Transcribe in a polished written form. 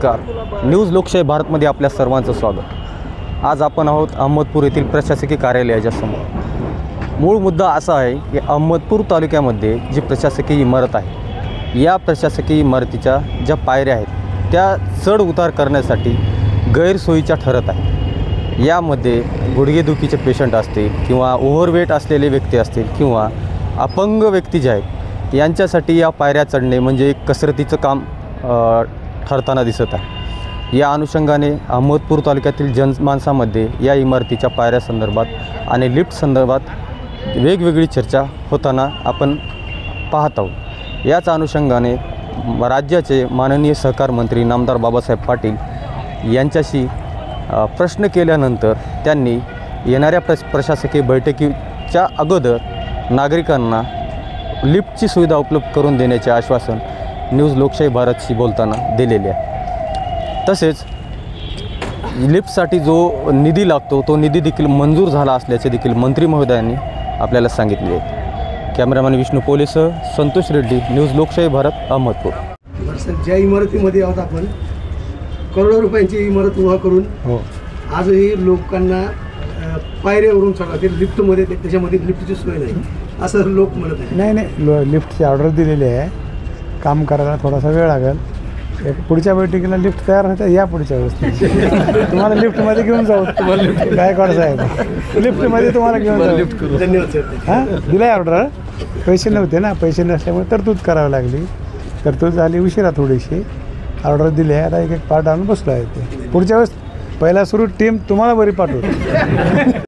News लोकशाही भारतमध्ये आपल्या सर्वांचं स्वागत। आज आपण आहोत अहमदपूर येथील प्रशासकीय कार्यालयाच्या समोर। मूळ मुद्दा असा आहे की अहमदपूर तालुक्यामध्ये जी प्रशासकीय इमारत आहे, या प्रशासकीय इमारतीच्या ज्या पायऱ्या आहेत त्या चढ उतार करण्यासाठी गैरसोयीच्या ठरत आहे। यामध्ये गुडघेदुखीचे पेशंट असतील किंवा ओव्हरवेट असलेले व्यक्ती असतील किंवा अपंग व्यक्ती जे आहेत यांच्यासाठी या पायऱ्या चढणे म्हणजे एक कसरतीचं काम ठरताना दिसत आहे। या अनुषंगाने अहमदपूर तालुक्यातील जनमानसामध्ये या इमारतीच्या पायऱ्यासंदर्भात आणि लिफ्ट संदर्भात वेगवेगळी चर्चा होताना आपण पाहत आहोत। याच अनुषंगाने राज्याचे माननीय सहकार मंत्री नामदार बाबासाहेब पाटील यांच्याशी प्रश्न केल्यानंतर त्यांनी येणाऱ्या प्रशासकीय बैठकीच्या अगोदर नागरिकांना लिफ्टची सुविधा उपलब्ध करून देण्याचे आश्वासन न्यूज लोकशाही भारतशी बोलताना दिलेले आहे। तसेच लिफ्टसाठी जो निधी लागतो तो निधी देखील मंजूर झाला असल्याचे देखील मंत्री महोदयांनी आपल्याला सांगितले आहे। कॅमेरामॅन विष्णू पोलेसह संतोष रेड्डी, न्यूज लोकशाही भारत, अहमदपूर। ज्या इमारतीमध्ये आहोत आपण, करोडो रुपयांची इमारत उभा करून आजही लोकांना पायऱ्यावरून चढा, ते लिफ्टमध्ये त्याच्यामध्ये लिफ्टची सोय नाही असं लोक म्हणत आहे। नाही, लिफ्टची ऑर्डर दिलेली आहे, काम करायला थोडासा वेळ लागेल। पुढच्या बैठकीला लिफ्ट तयार होतं, या पुढच्या वेळेस तुम्हाला लिफ्टमध्ये घेऊन जाऊ। गायकवाड साहेब, लिफ्टमध्ये तुम्हाला घेऊन जाऊ। धन्यवाद सर। हां, दिलाय ऑर्डर, पैसे नव्हते ना, पैसे नसल्यामुळे तरतूद करावी लागली, तरतूद झाली उशिरा थोडीशी, ऑर्डर दिली आहे। आता एक पार्ट आणून बसलो आहे ते, पुढच्या वेळेस पहिला सुरू टीम तुम्हाला बरी पाठवू।